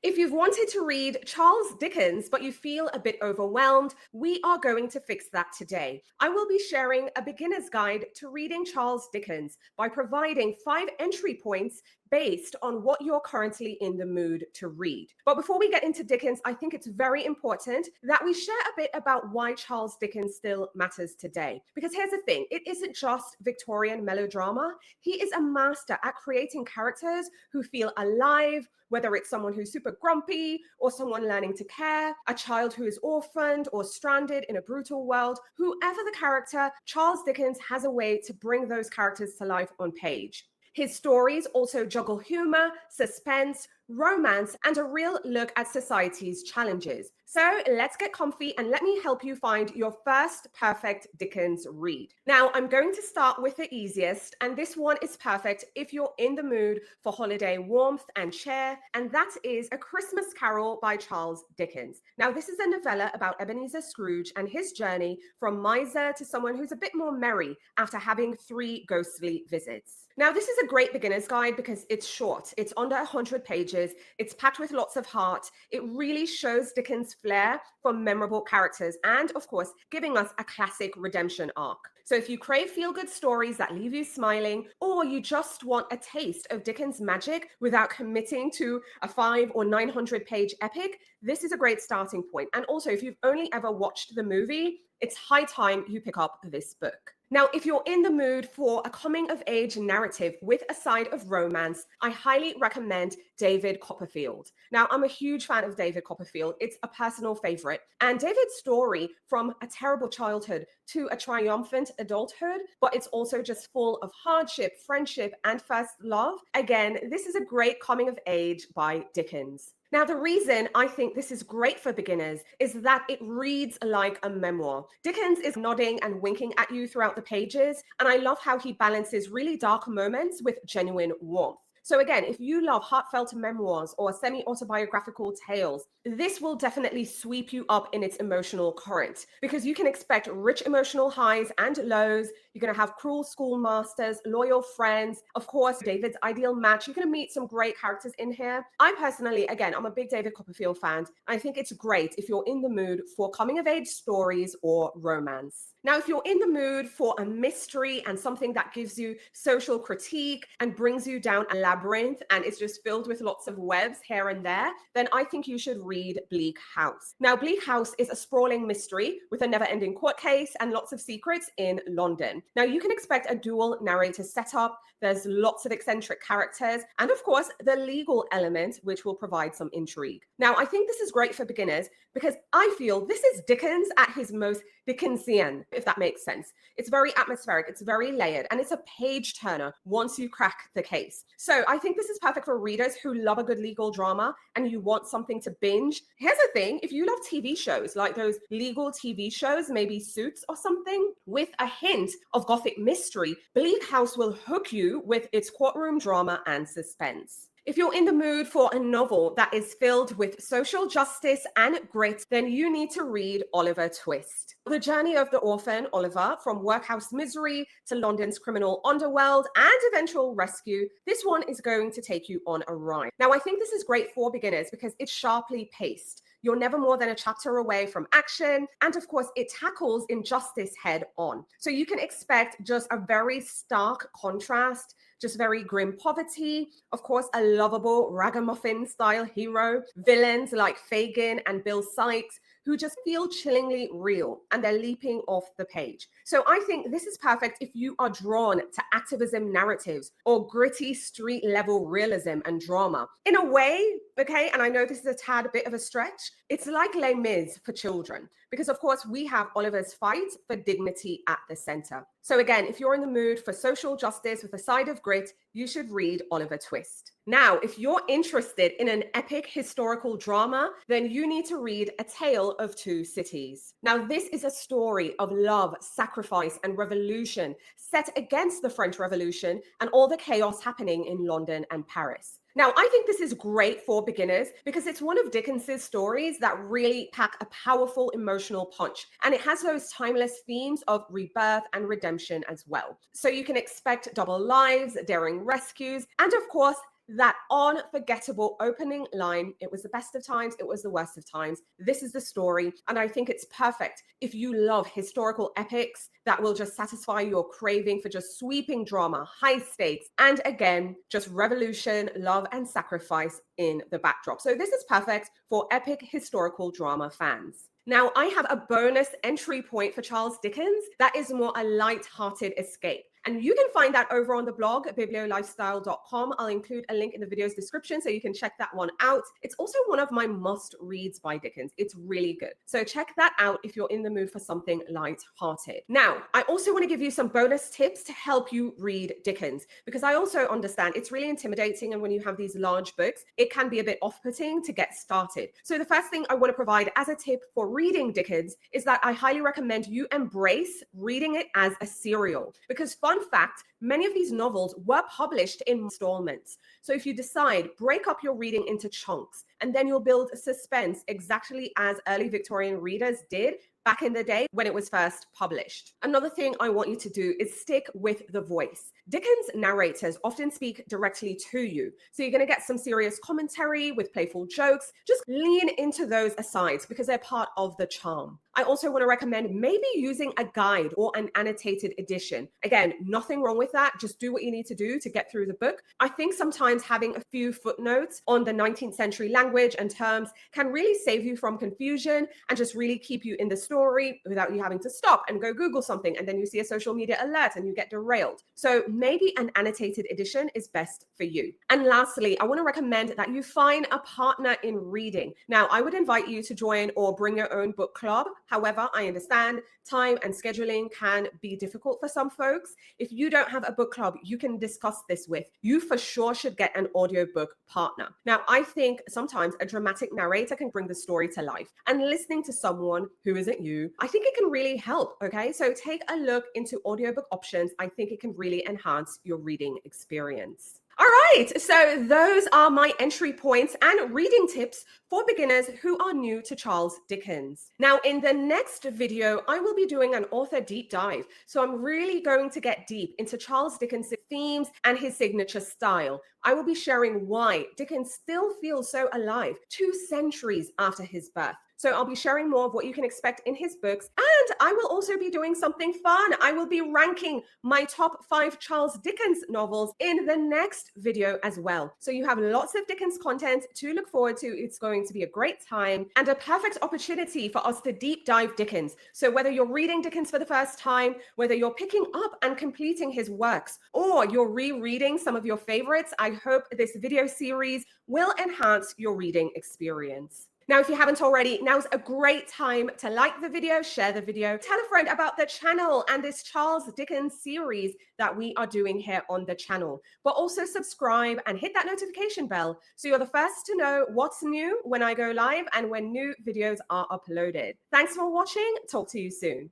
If you've wanted to read Charles Dickens, but you feel a bit overwhelmed, we are going to fix that today. I will be sharing a beginner's guide to reading Charles Dickens by providing 5 entry points based on what you're currently in the mood to read. But before we get into Dickens, I think it's very important that we share a bit about why Charles Dickens still matters today. Because here's the thing, it isn't just Victorian melodrama. He is a master at creating characters who feel alive, whether it's someone who's super grumpy or someone learning to care, a child who is orphaned or stranded in a brutal world. Whoever the character, Charles Dickens has a way to bring those characters to life on page. His stories also juggle humor, suspense, romance, and a real look at society's challenges. So let's get comfy and let me help you find your first perfect Dickens read. Now, I'm going to start with the easiest, and this one is perfect if you're in the mood for holiday warmth and cheer, and that is A Christmas Carol by Charles Dickens. Now, this is a novella about Ebenezer Scrooge and his journey from miser to someone who's a bit more merry after having 3 ghostly visits. Now, this is a great beginner's guide because it's short. It's under 100 pages. It's packed with lots of heart. It really shows Dickens' flair for memorable characters and, of course, giving us a classic redemption arc. So if you crave feel-good stories that leave you smiling, or you just want a taste of Dickens' magic without committing to a 500 or 900-page epic, this is a great starting point. And also, if you've only ever watched the movie, it's high time you pick up this book. Now, if you're in the mood for a coming-of-age narrative with a side of romance, I highly recommend David Copperfield. Now, I'm a huge fan of David Copperfield. It's a personal favorite. And David's story from a terrible childhood to a triumphant adulthood, but it's also just full of hardship, friendship, and first love. Again, this is a great coming-of-age by Dickens. Now, the reason I think this is great for beginners is that it reads like a memoir. Dickens is nodding and winking at you throughout the pages, and I love how he balances really dark moments with genuine warmth. So again, if you love heartfelt memoirs or semi-autobiographical tales, this will definitely sweep you up in its emotional current because you can expect rich emotional highs and lows. You're going to have cruel schoolmasters, loyal friends, of course, David's ideal match. You're going to meet some great characters in here. I personally, again, I'm a big David Copperfield fan. I think it's great if you're in the mood for coming-of-age stories or romance. Now, if you're in the mood for a mystery and something that gives you social critique and brings you down a labyrinth and it's just filled with lots of webs here and there, then I think you should read Bleak House. Now, Bleak House is a sprawling mystery with a never-ending court case and lots of secrets in London. Now, you can expect a dual narrator setup. There's lots of eccentric characters and, of course, the legal element, which will provide some intrigue. Now, I think this is great for beginners because I feel this is Dickens at his most Dickensian, if that makes sense. It's very atmospheric, it's very layered, and it's a page turner once you crack the case. So I think this is perfect for readers who love a good legal drama and you want something to binge. Here's the thing, if you love TV shows, like those legal TV shows, maybe Suits or something, with a hint of gothic mystery, Bleak House will hook you with its courtroom drama and suspense. If you're in the mood for a novel that is filled with social justice and grit, then you need to read Oliver Twist. The journey of the orphan, Oliver, from workhouse misery to London's criminal underworld and eventual rescue, this one is going to take you on a ride. Now, I think this is great for beginners because it's sharply paced. You're never more than a chapter away from action. And of course, it tackles injustice head on. So you can expect just a very stark contrast, just very grim poverty, of course, a lovable ragamuffin style hero, villains like Fagin and Bill Sikes, who just feel chillingly real and they're leaping off the page. So I think this is perfect if you are drawn to activism narratives or gritty street level realism and drama. In a way, okay, and I know this is a tad bit of a stretch, it's like Les Mis for children, because of course we have Oliver's fight for dignity at the center. So again, if you're in the mood for social justice with a side of grit, you should read Oliver Twist. Now, if you're interested in an epic historical drama, then you need to read A Tale of Two Cities. Now, this is a story of love, sacrifice, and revolution set against the French Revolution and all the chaos happening in London and Paris. Now, I think this is great for beginners because it's one of Dickens's stories that really pack a powerful emotional punch. And it has those timeless themes of rebirth and redemption as well. So you can expect double lives, daring rescues, and of course, that unforgettable opening line. It was the best of times, it was the worst of times. This is the story, and I think it's perfect if you love historical epics that will just satisfy your craving for just sweeping drama, high stakes, and again, just revolution, love, and sacrifice in the backdrop. So this is perfect for epic historical drama fans. Now, I have a bonus entry point for Charles Dickens that is more a light-hearted escape. And you can find that over on the blog, bibliolifestyle.com. I'll include a link in the video's description so you can check that one out. It's also one of my must-reads by Dickens. It's really good. So check that out if you're in the mood for something light-hearted. Now, I also want to give you some bonus tips to help you read Dickens, because I also understand it's really intimidating, and when you have these large books, it can be a bit off-putting to get started. So the first thing I want to provide as a tip for reading Dickens is that I highly recommend you embrace reading it as a serial, because fun fact, many of these novels were published in installments. So if you decide, break up your reading into chunks, and then you'll build suspense exactly as early Victorian readers did back in the day when it was first published. Another thing I want you to do is stick with the voice. Dickens narrators often speak directly to you. So you're going to get some serious commentary with playful jokes. Just lean into those asides because they're part of the charm. I also want to recommend maybe using a guide or an annotated edition. Again, nothing wrong with that. Just do what you need to do to get through the book. I think sometimes having a few footnotes on the 19th century language and terms can really save you from confusion and just really keep you in the story without you having to stop and go Google something, and then you see a social media alert and you get derailed. So maybe an annotated edition is best for you. And lastly, I want to recommend that you find a partner in reading. Now, I would invite you to join or bring your own book club. However, I understand time and scheduling can be difficult for some folks. If you don't have a book club you can discuss this with, you for sure should get an audiobook partner. Now, I think sometimes a dramatic narrator can bring the story to life, and listening to someone who isn't you, I think it can really help, okay? So take a look into audiobook options. I think it can really enhance your reading experience. All right, so those are my entry points and reading tips for beginners who are new to Charles Dickens. Now, in the next video, I will be doing an author deep dive. So I'm really going to get deep into Charles Dickens' themes and his signature style. I will be sharing why Dickens still feels so alive 2 centuries after his birth. So I'll be sharing more of what you can expect in his books. And I will also be doing something fun. I will be ranking my top 5 Charles Dickens novels in the next video as well. So you have lots of Dickens content to look forward to. It's going to be a great time and a perfect opportunity for us to deep dive Dickens. So whether you're reading Dickens for the first time, whether you're picking up and completing his works, or you're rereading some of your favorites, I hope this video series will enhance your reading experience. Now, if you haven't already, now's a great time to like the video, share the video, tell a friend about the channel and this Charles Dickens series that we are doing here on the channel. But also subscribe and hit that notification bell so you're the first to know what's new when I go live and when new videos are uploaded. Thanks for watching. Talk to you soon.